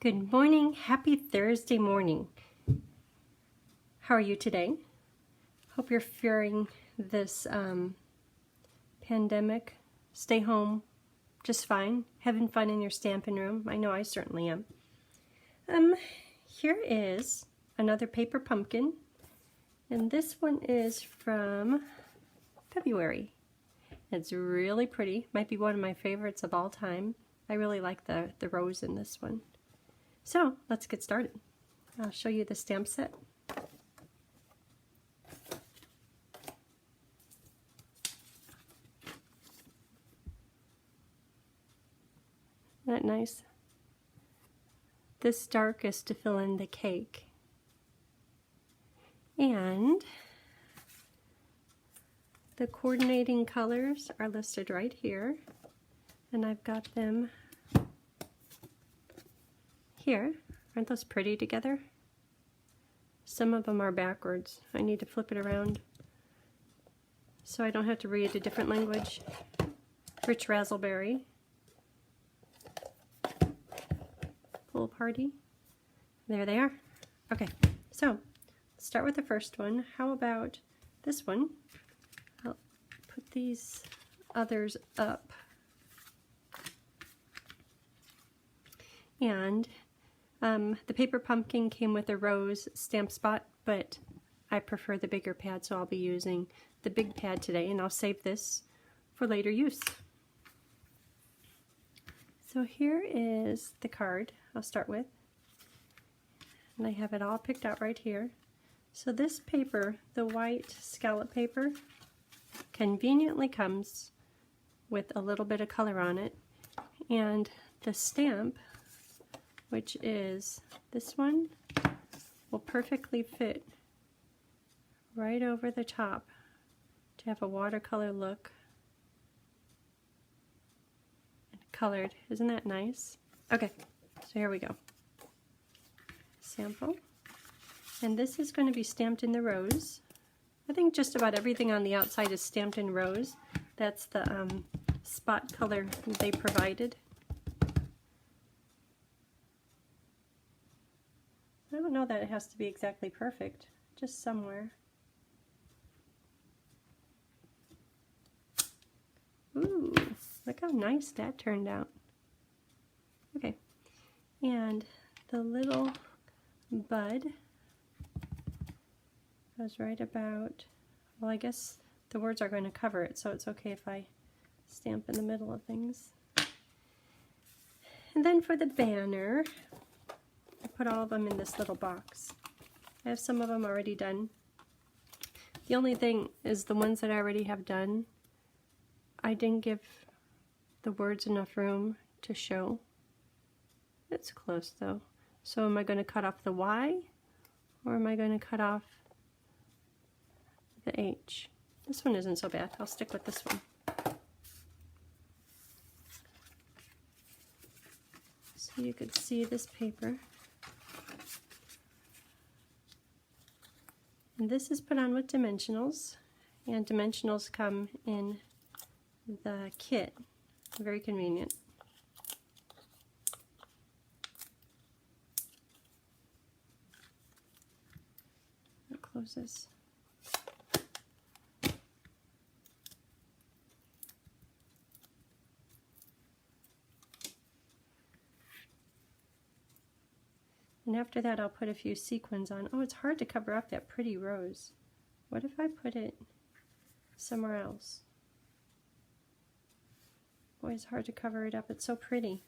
Good morning. Happy Thursday morning. How are you today? Hope you're fearing this pandemic. Stay home just fine. Having fun in your Stampin' Room. I know I certainly am. Here is another paper pumpkin. And this one is from February. It's really pretty. Might be one of my favorites of all time. I really like the rose in this one. So let's get started. I'll show you the stamp set. Isn't that nice? This dark is to fill in the cake. And the coordinating colors are listed right here. And I've got them here. Aren't those pretty together? Some of them are backwards. I need to flip it around so I don't have to read a different language. Rich Razzleberry. Pool Party. There they are. Okay, so let's start with the first one. How about this one? I'll put these others up. And the paper pumpkin came with a rose stamp spot, but I prefer the bigger pad, so I'll be using the big pad today, and I'll save this for later use. So here is the card I'll start with, and I have it all picked out right here. So this paper, the white scallop paper, conveniently comes with a little bit of color on it, and the stamp, which is this one, will perfectly fit right over the top to have a watercolor look. And colored. Isn't that nice? Okay, so here we go. Sample. And this is going to be stamped in the rose. I think just about everything on the outside is stamped in rose. That's the spot color they provided. I don't know that it has to be exactly perfect, just somewhere. Ooh, look how nice that turned out. Okay, and the little bud goes right about, well, I guess the words are going to cover it, so it's okay if I stamp in the middle of things. And then for the banner, I put all of them in this little box. I have some of them already done. The only thing is the ones that I already have done, I didn't give the words enough room to show. It's close though. So am I going to cut off the Y, or am I going to cut off the H? This one isn't so bad. I'll stick with this one. So you could see this paper. And this is put on with dimensionals, and dimensionals come in the kit. Very convenient. It closes. And after that, I'll put a few sequins on. Oh, it's hard to cover up that pretty rose. What if I put it somewhere else? Boy, it's hard to cover it up. It's so pretty.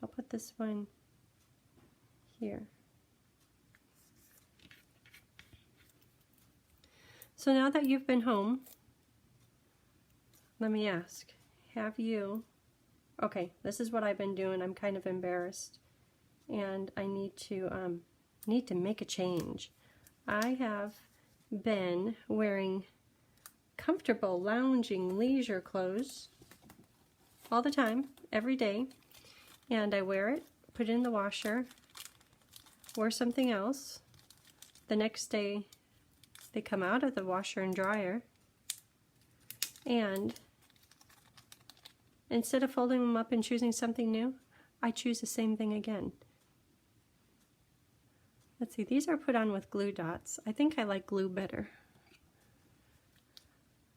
I'll put this one here. So now that you've been home, let me ask, have you... Okay, this is what I've been doing. I'm kind of embarrassed. And I need to make a change. I have been wearing comfortable, lounging, leisure clothes all the time, every day, and I wear it, put it in the washer, wear something else. The next day, they come out of the washer and dryer, and instead of folding them up and choosing something new, I choose the same thing again. Let's see, these are put on with glue dots. I think I like glue better.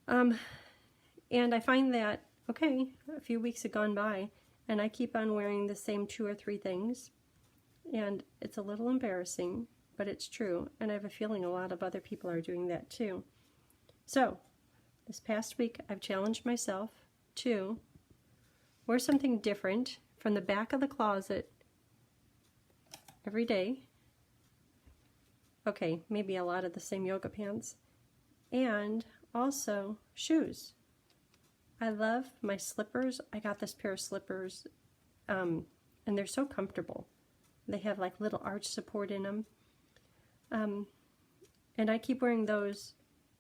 And I find that, okay, a few weeks have gone by and I keep on wearing the same 2 or 3 things, and it's a little embarrassing, but it's true, and I have a feeling a lot of other people are doing that too. So, this past week I've challenged myself to wear something different from the back of the closet every day. Okay, maybe a lot of the same yoga pants, and also shoes. I love my slippers. I got this pair of slippers, and they're so comfortable. They have like little arch support in them. And I keep wearing those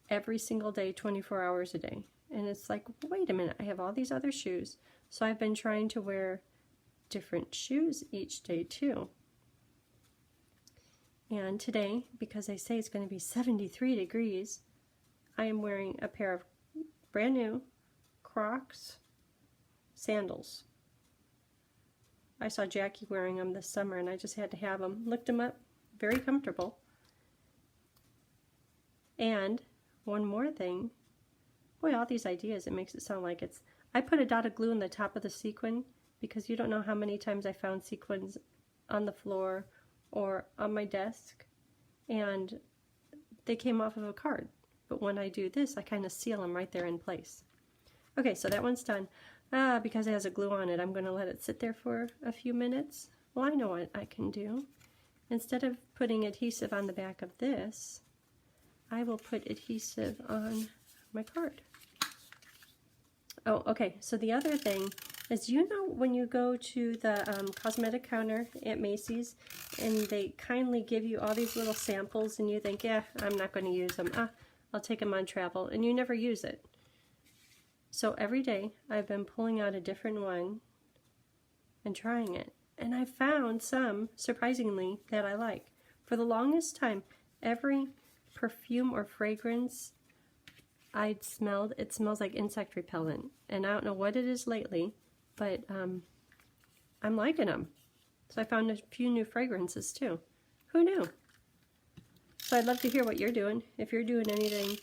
every single day, 24 hours a day. And it's like, wait a minute, I have all these other shoes. So I've been trying to wear different shoes each day too. And today, because they say it's going to be 73 degrees, I am wearing a pair of brand new Crocs sandals. I saw Jackie wearing them this summer and I just had to have them. Looked them up, very comfortable. And one more thing, boy, all these ideas, it makes it sound like it's, I put a dot of glue in the top of the sequin because you don't know how many times I found sequins on the floor or on my desk and they came off of a card. But when I do this, I kind of seal them right there in place. Okay, so that one's done. Because it has a glue on it, I'm going to let it sit there for a few minutes. Well, I know what I can do. Instead of putting adhesive on the back of this, I will put adhesive on my card. Oh, okay, so the other thing is, you know when you go to the cosmetic counter at Macy's and they kindly give you all these little samples and you think, yeah, I'm not going to use them. I'll take them on travel, and you never use it. So every day I've been pulling out a different one and trying it. And I found some, surprisingly, that I like. For the longest time, every perfume or fragrance I'd smelled, it smells like insect repellent. And I don't know what it is lately, but I'm liking them. So I found a few new fragrances too. Who knew? So I'd love to hear what you're doing. If you're doing anything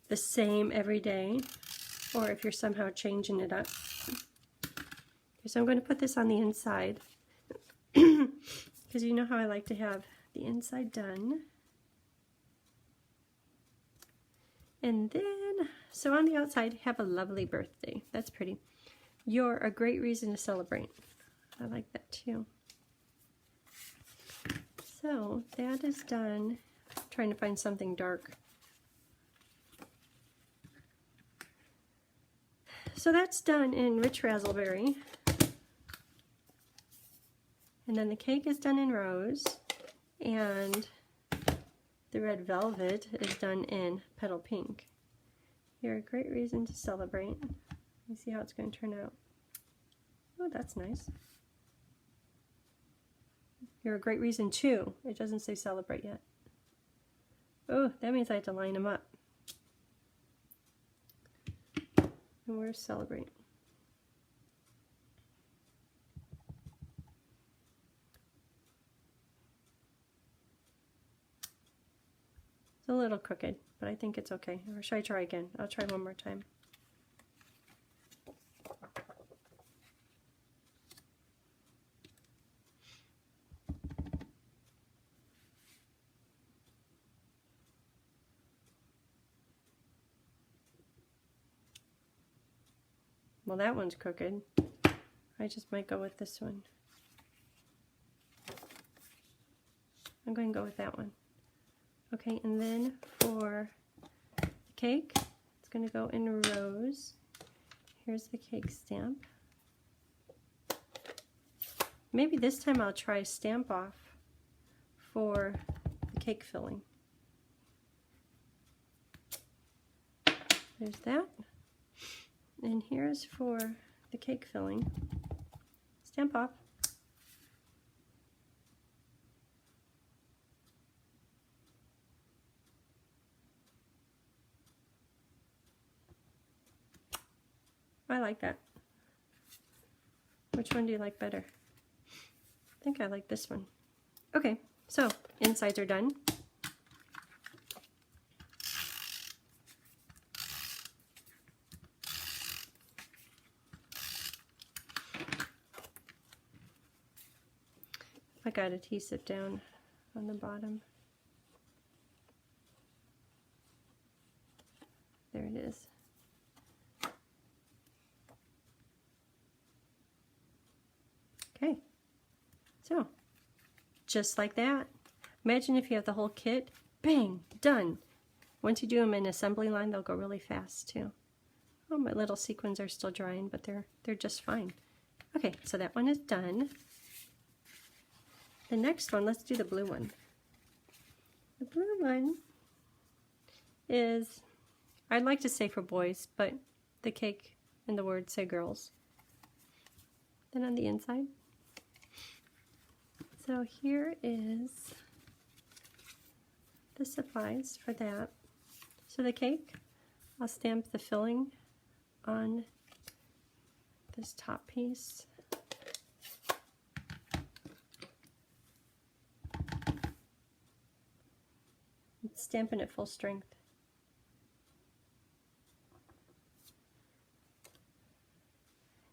the same every day, or if you're somehow changing it up. Okay, so I'm going to put this on the inside because you know how I like to have the inside done. And then, so on the outside, have a lovely birthday. That's pretty. You're a great reason to celebrate. I like that too. So that is done. I'm trying to find something dark. So that's done in rich raspberry. And then the cake is done in rose. And the red velvet is done in petal pink. You're a great reason to celebrate. Let me see how it's going to turn out. Oh, that's nice. You're a great reason too. It doesn't say celebrate yet. Oh, that means I have to line them up. And where's celebrate? It's a little crooked, but I think it's okay. Or should I try again? I'll try one more time. Well, that one's crooked. I just might go with this one. I'm going to go with that one. Okay, and then for the cake, it's going to go in rose. Here's the cake stamp. Maybe this time I'll try Stamp Off for the cake filling. There's that. And here's for the cake filling. Stamp Off. I like that. Which one do you like better? I think I like this one. Okay, so insides are done. I got adhesive down on the bottom. There it is. Okay, so just like that. Imagine if you have the whole kit, bang, done. Once you do them in assembly line, they'll go really fast too. Oh, my little sequins are still drying, but they're just fine. Okay, so that one is done. The next one, let's do the blue one. The blue one is, I'd like to say for boys, but the cake and the words say girls. Then on the inside. So here is the supplies for that. So the cake, I'll stamp the filling on this top piece. Stamping it full strength.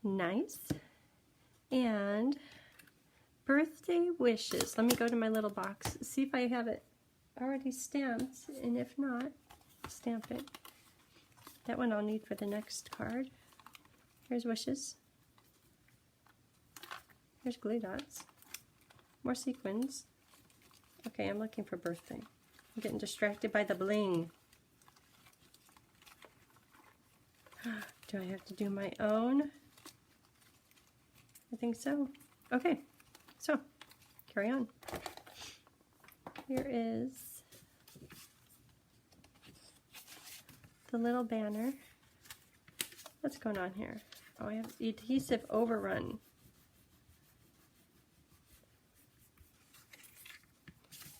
Nice. And birthday wishes. Let me go to my little box, see if I have it already stamped, and if not, stamp it. That one I'll need for the next card. Here's wishes. Here's glue dots. More sequins. Okay, I'm looking for birthday. I'm getting distracted by the bling. Do I have to do my own? I think so. Okay, so carry on. Here is the little banner. What's going on here? Oh, I have adhesive overrun.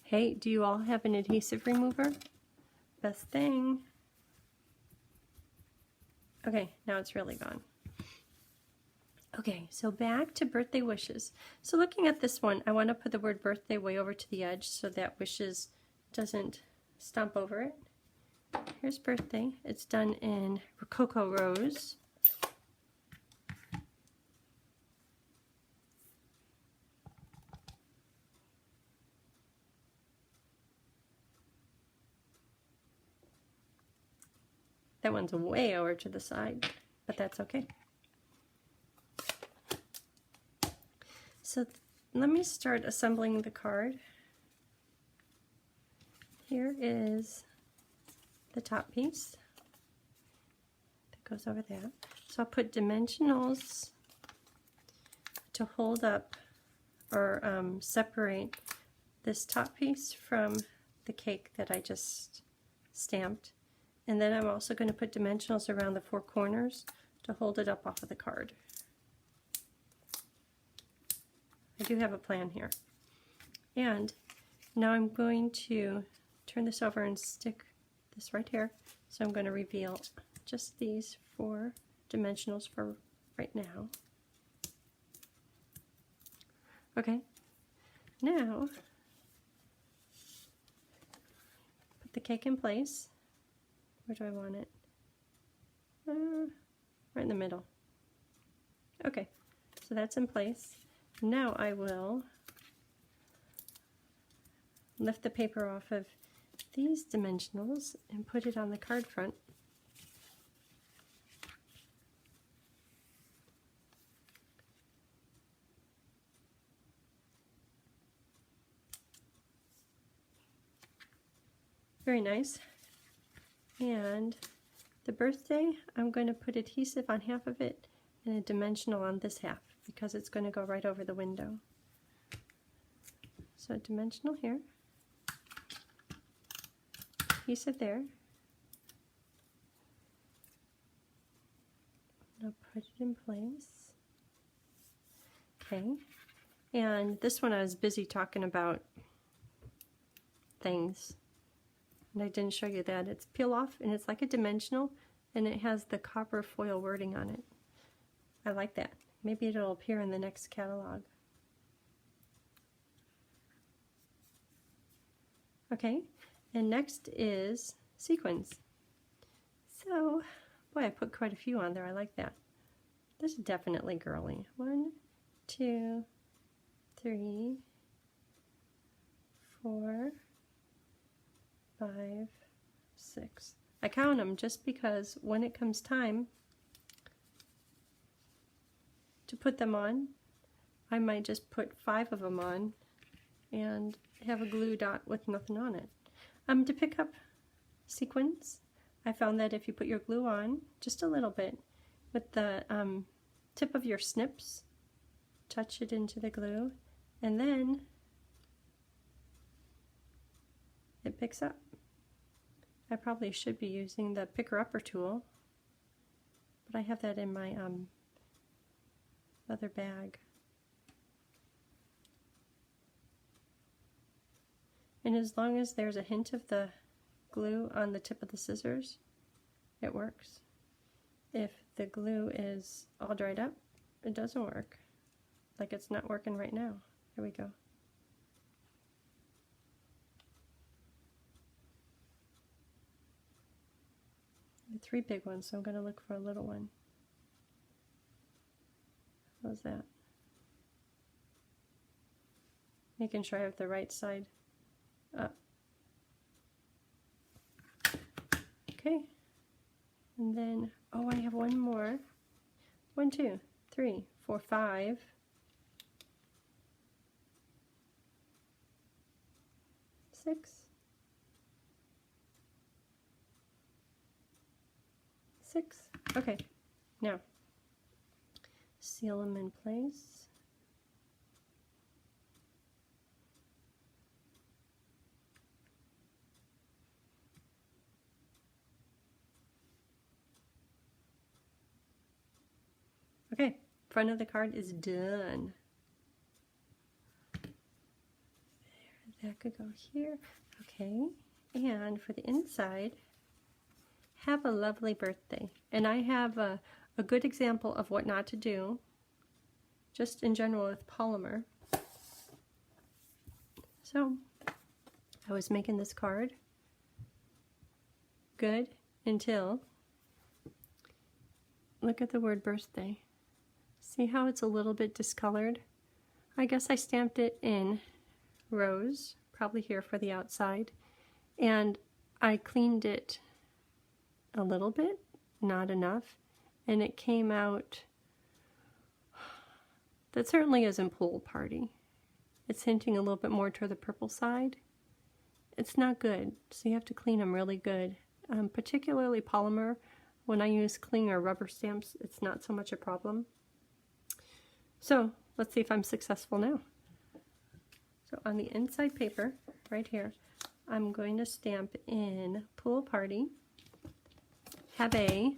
Hey, do you all have an adhesive remover? Best thing. Okay, now it's really gone. Okay, so back to birthday wishes. So looking at this one, I want to put the word birthday way over to the edge so that wishes doesn't stomp over it. Here's birthday. It's done in Rococo Rose. That one's way over to the side, but that's okay. So let me start assembling the card. Here is the top piece that goes over there. So I'll put dimensionals to hold up or separate this top piece from the cake that I just stamped. And then I'm also going to put dimensionals around the four corners to hold it up off of the card. I do have a plan here. And now I'm going to turn this over and stick this right here. So I'm going to reveal just these four dimensionals for right now. Okay, now put the cake in place. Where do I want it? Right in the middle. Okay, so that's in place. Now I will lift the paper off of these dimensionals and put it on the card front. Very nice. And the birthday, I'm going to put adhesive on half of it and a dimensional on this half because it's going to go right over the window. So a dimensional here, adhesive there. I'll put it in place. Okay, and this one I was busy talking about things. And I didn't show you that. It's peel off and it's like a dimensional and it has the copper foil wording on it. I like that. Maybe it'll appear in the next catalog. Okay, and next is sequins. So, boy, I put quite a few on there. I like that. This is definitely girly. 1, 2, 3, 4, 5, 6. I count them just because when it comes time to put them on, I might just put 5 of them on and have a glue dot with nothing on it. To pick up sequins, I found that if you put your glue on just a little bit with the tip of your snips, touch it into the glue, and then it picks up. I probably should be using the picker-upper tool, but I have that in my other bag. And as long as there's a hint of the glue on the tip of the scissors, it works. If the glue is all dried up, it doesn't work. Like it's not working right now. Here we go. The 3 big ones, so I'm going to look for a little one. How's that? Making sure I have the right side up. Okay. And then, oh, I have one more. 1, 2, 3, 4, 5. 6. 6. Okay. Now, seal them in place. Okay, front of the card is done. There, that could go here. Okay, and for the inside, have a lovely birthday. And I have a good example of what not to do, just in general with polymer. So, I was making this card good until, look at the word birthday. See how it's a little bit discolored? I guess I stamped it in rose, probably here for the outside, and I cleaned it a little bit, not enough, and it came out, that certainly isn't pool party. It's hinting a little bit more toward the purple side. It's not good, so you have to clean them really good. Particularly polymer, when I use cling or rubber stamps, it's not so much a problem. So let's see if I'm successful now. So on the inside paper, right here, I'm going to stamp in Pool Party, have a,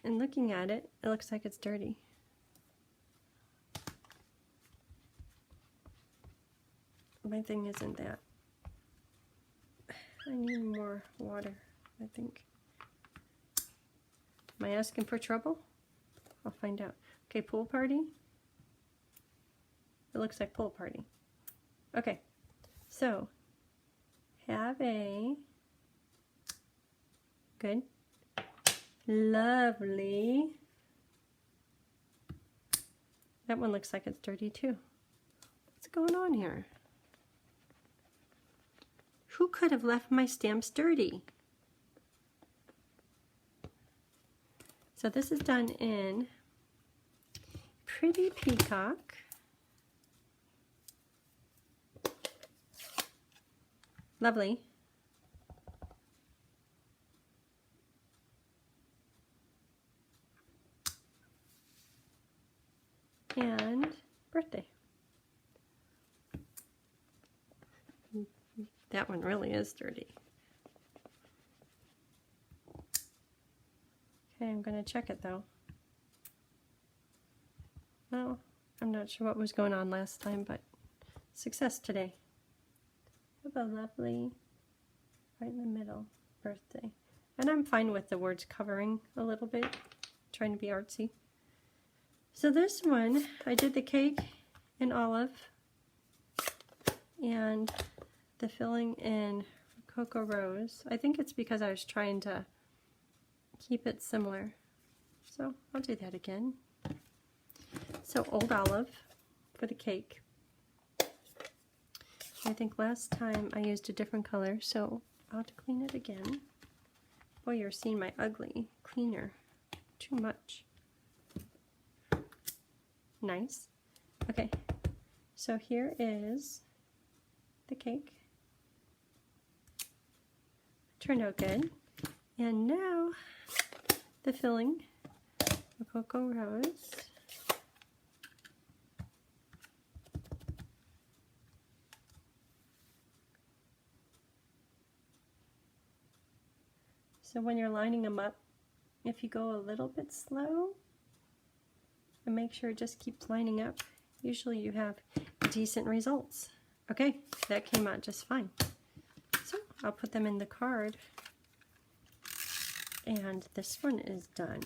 and looking at it, it looks like it's dirty. My thing isn't that. I need more water, I think. Am I asking for trouble? I'll find out. Okay, Pool Party. It looks like Pool Party. Okay, so have a good, lovely. That one looks like it's dirty too. What's going on here? Who could have left my stamps dirty? So this is done in Pretty Peacock. Lovely. And birthday. That one really is dirty. Okay, I'm going to check it though. Well, I'm not sure what was going on last time, but success today. Have a lovely, right in the middle, birthday. And I'm fine with the words covering a little bit, trying to be artsy. So this one, I did the cake in olive and the filling in Cocoa Rose. I think it's because I was trying to keep it similar. So I'll do that again. So Old Olive for the cake. I think last time I used a different color, so I'll have to clean it again. Boy, you're seeing my ugly cleaner. Too much. Nice. Okay, so here is the cake. Turned out good. And now the filling, the Cocoa Rose. So when you're lining them up, if you go a little bit slow and make sure it just keeps lining up, usually you have decent results. Okay, that came out just fine. So I'll put them in the card. And this one is done.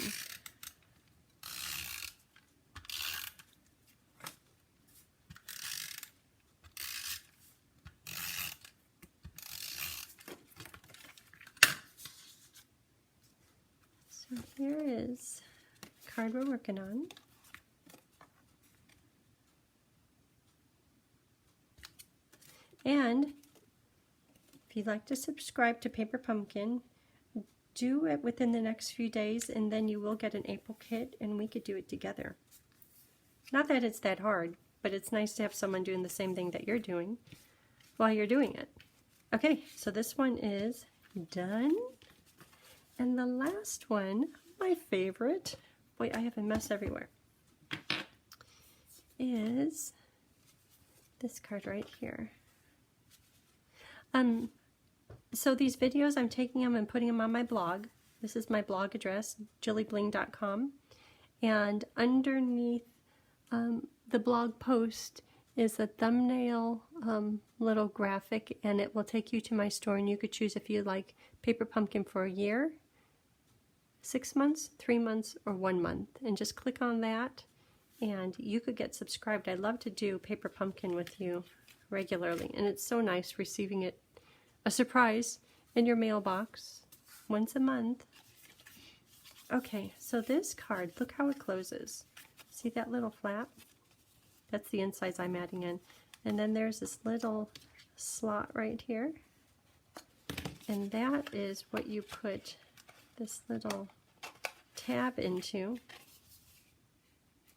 So here is the card we're working on. And if you'd like to subscribe to Paper Pumpkin, do it within the next few days, and then you will get an April kit and we could do it together. Not that it's that hard, but it's nice to have someone doing the same thing that you're doing while you're doing it. Okay, so this one is done. And the last one, my favorite, boy, I have a mess everywhere, is this card right here. So these videos, I'm taking them and putting them on my blog. This is my blog address, jillybling.com. And underneath the blog post is a thumbnail little graphic, and it will take you to my store, and you could choose if you like Paper Pumpkin for a year, 6 months, 3 months, or 1 month. And just click on that, and you could get subscribed. I love to do Paper Pumpkin with you regularly, and it's so nice receiving it, a surprise, in your mailbox once a month. Okay, so this card, look how it closes. See that little flap? That's the insides I'm adding in. And then there's this little slot right here. And that is what you put this little tab into.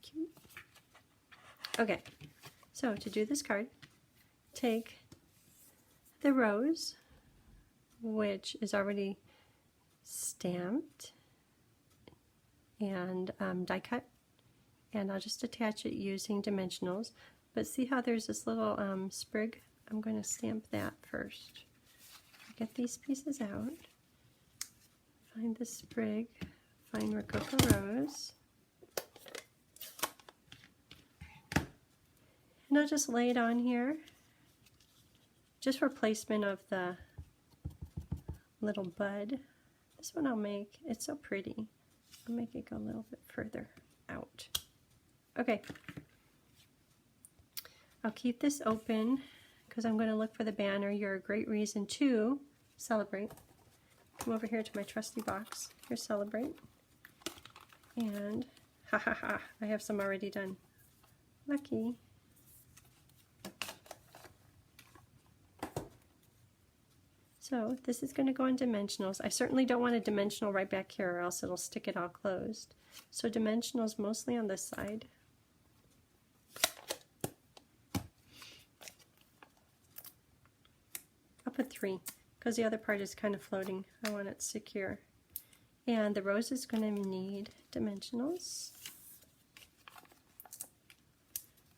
Cute. Okay, so to do this card, take the rose, which is already stamped and die cut, and I'll just attach it using dimensionals. But see how there's this little sprig? I'm going to stamp that first. Get these pieces out, find the sprig, find Rococo Rose, and I'll just lay it on here just for placement of the little bud. This one I'll make, it's so pretty, I'll make it go a little bit further out. Okay, I'll keep this open because I'm going to look for the banner. You're a great reason to celebrate. Come over here to my trusty box. Here, celebrate. And ha ha ha, I have some already done. Lucky. So this is going to go in dimensionals. I certainly don't want a dimensional right back here or else it'll stick it all closed. So dimensionals mostly on this side. I'll put 3 because the other part is kind of floating. I want it secure. And the rose is going to need dimensionals.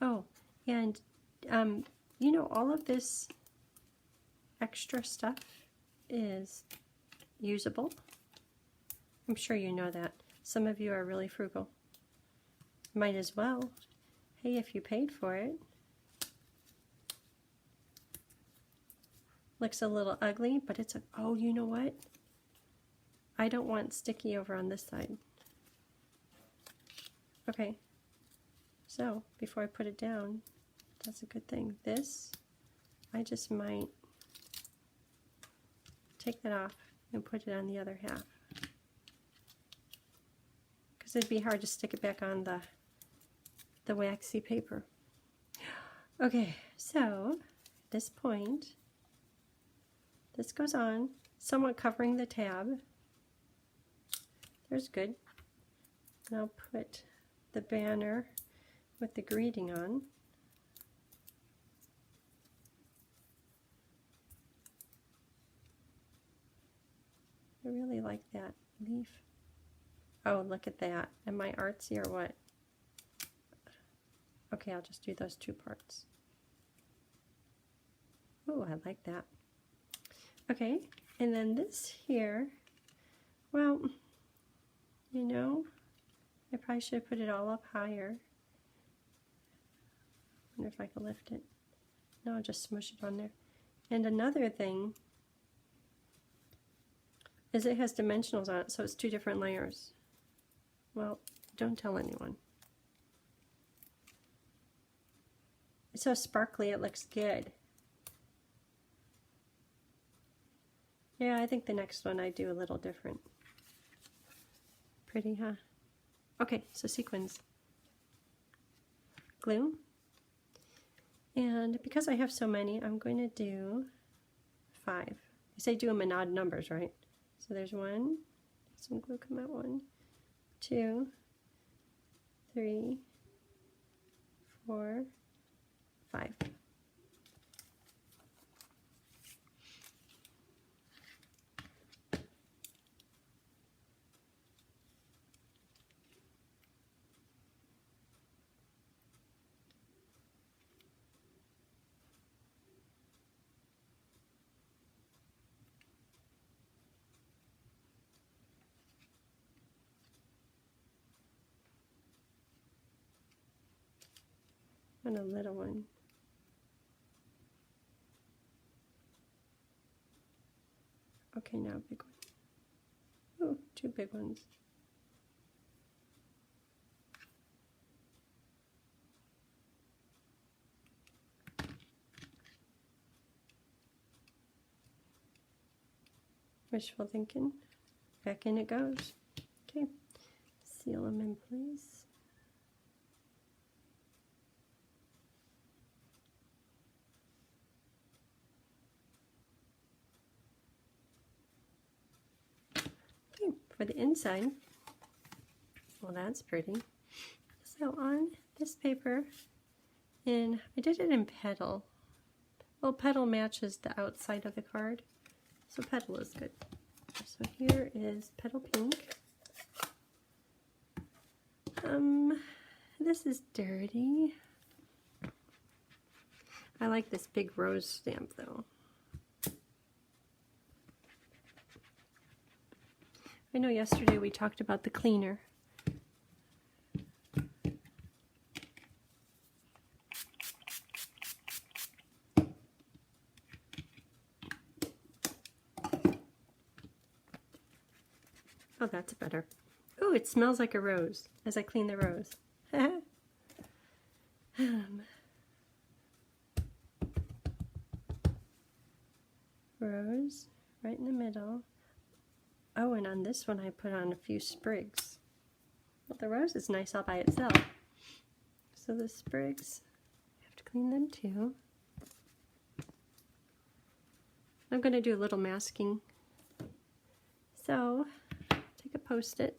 Oh, and you know, all of this extra stuff is usable. I'm sure you know that. Some of you are really frugal. Might as well. Hey, if you paid for it. Looks a little ugly, but it's a, oh, you know what? I don't want sticky over on this side. Okay, So before I put it down, that's a good thing. This, I just might take that off and put it on the other half, because it'd be hard to stick it back on the waxy paper. Okay, so at this point, this goes on, somewhat covering the tab. There's good. And I'll put the banner with the greeting on. I really like that leaf. Oh, look at that. Am I artsy or what? Okay, I'll just do those two parts. Oh, I like that. Okay, and then this here, well, you know, I probably should have put it all up higher. I wonder if I can lift it. No, I'll just smush it on there. And another thing is it has dimensionals on it, so it's 2 different layers. Well, don't tell anyone. It's so sparkly, it looks good. Yeah, I think the next one I do a little different. Pretty, huh? Okay, so sequins. Glue. And because I have so many, I'm going to do 5. You say do them in odd numbers, right? So there's 1. Some glue come out. 1, 2, 3, 4, 5. And a little one. Okay, now a big one. Oh, 2 big ones. Wishful thinking. Back in it goes. Okay, seal them in place. For the inside, well, that's pretty. So on this paper, and I did it in petal. Well, petal matches the outside of the card, so petal is good. So here is petal pink. This is dirty. I like this big rose stamp though. I know yesterday we talked about the cleaner. Oh, that's better. Oh, it smells like a rose as I clean the rose. Rose right in the middle. Oh, and on this one I put on a few sprigs. Well, the rose is nice all by itself. So the sprigs, I have to clean them too. I'm going to do a little masking. So, take a Post-it.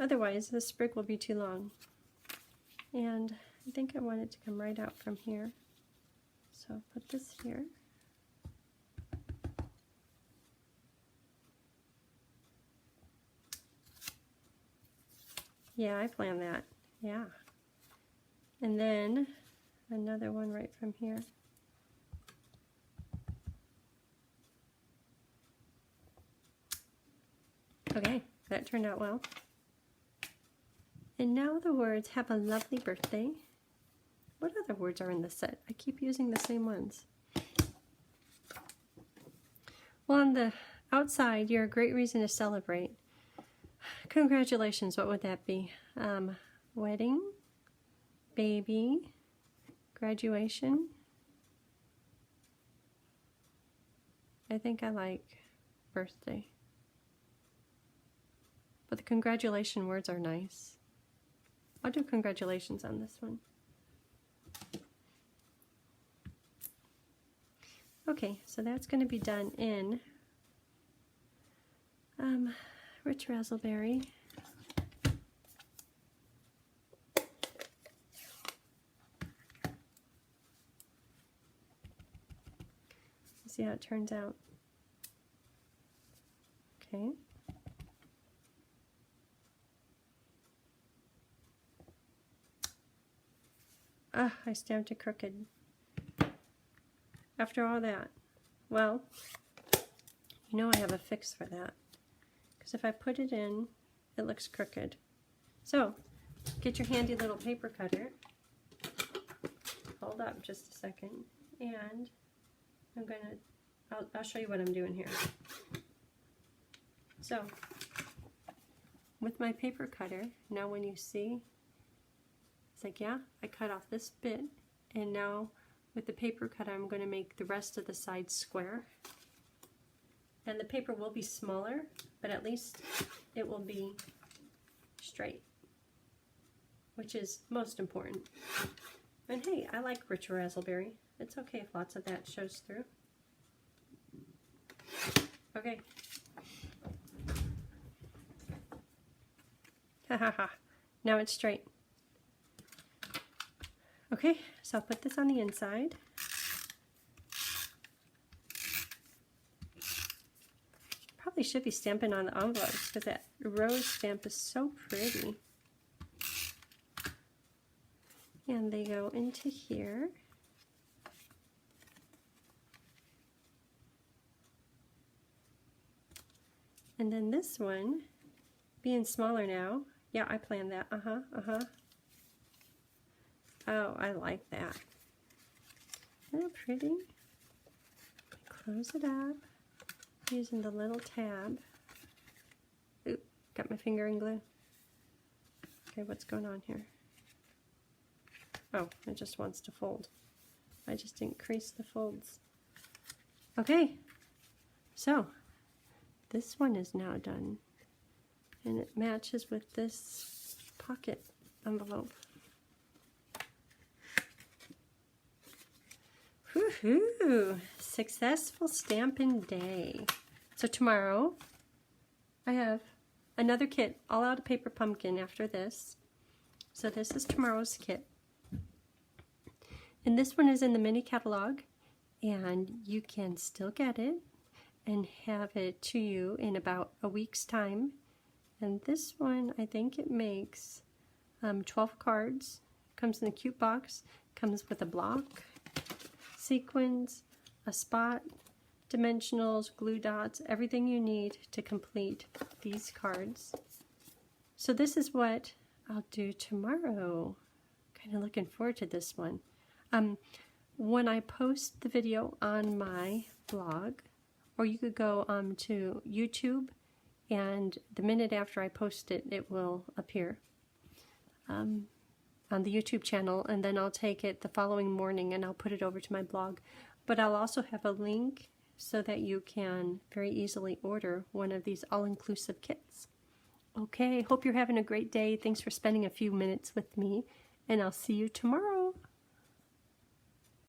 Otherwise, the sprig will be too long. And I think I want it to come right out from here. So I'll put this here. Yeah, I planned that. Yeah. And then another one right from here. Okay, that turned out well. And now the words, "Have a lovely birthday." What other words are in the set? I keep using the same ones. Well, on the outside, you're a great reason to celebrate. Congratulations, what would that be? Wedding, baby, graduation. I think I like birthday. But the congratulation words are nice. I'll do congratulations on this one. Okay, so that's going to be done in Rich Razzleberry. See how it turns out. Okay. Ah, I stamped it crooked. After all that. Well, you know I have a fix for that. Because if I put it in, it looks crooked. So, get your handy little paper cutter. Hold up just a second. And I'll show you what I'm doing here. So, with my paper cutter, now when you see, it's like, yeah, I cut off this bit, and now with the paper cutter I'm going to make the rest of the sides square. And the paper will be smaller, but at least it will be straight, which is most important. And hey, I like Rich Razzleberry. It's okay if lots of that shows through. Okay. Ha ha ha. Now it's straight. Okay, so I'll put this on the inside. Probably should be stamping on the envelopes because that rose stamp is so pretty. And they go into here. And then this one, being smaller now, yeah, I planned that, Oh, I like that. Isn't that pretty? Close it up using the little tab. Oop, got my finger in glue. Okay, what's going on here? Oh, it just wants to fold. I just didn't crease the folds. Okay, so this one is now done. And it matches with this pocket envelope. Woohoo! Successful stamping day. So tomorrow I have another kit, all out of paper pumpkin after this. So this is tomorrow's kit. And this one is in the mini catalog, and you can still get it and have it to you in about a week's time. And this one, I think it makes 12 cards. Comes in a cute box. Comes with a block, sequins, a spot, dimensionals, glue dots, everything you need to complete these cards. So this is what I'll do tomorrow. Kind of looking forward to this one. When I post the video on my blog, or you could go to YouTube, and the minute after I post it, it will appear on the YouTube channel, and then I'll take it the following morning and I'll put it over to my blog. But I'll also have a link so that you can very easily order one of these all-inclusive kits. Okay, hope you're having a great day. Thanks for spending a few minutes with me, and I'll see you tomorrow.